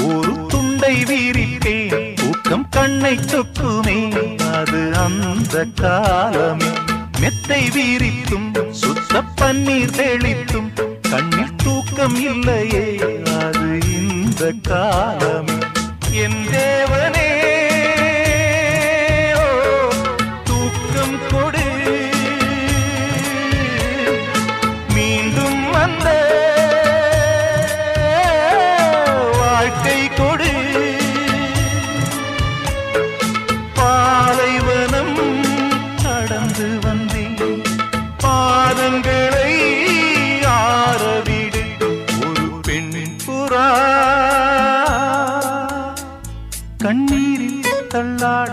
ஒரு துண்டை வீரிப்பேன் தூக்கம் கண்ணை சொக்குமே அது அந்த காலமே மெத்தை வீரித்தும் சுத்த பன்னீர் தெளித்தும் கண்ணில் தூக்கம் இல்லையே அது இந்த காலமே என் தேவனே தூக்கம் கொடு மீண்டும் வந்த வாழ்க்கை கொடு பாலைவனம் கடந்து வந்தேன் பாதங்களை ஆரவிடு ஒரு பெண் புறா கண்ணீரில் தள்ளாட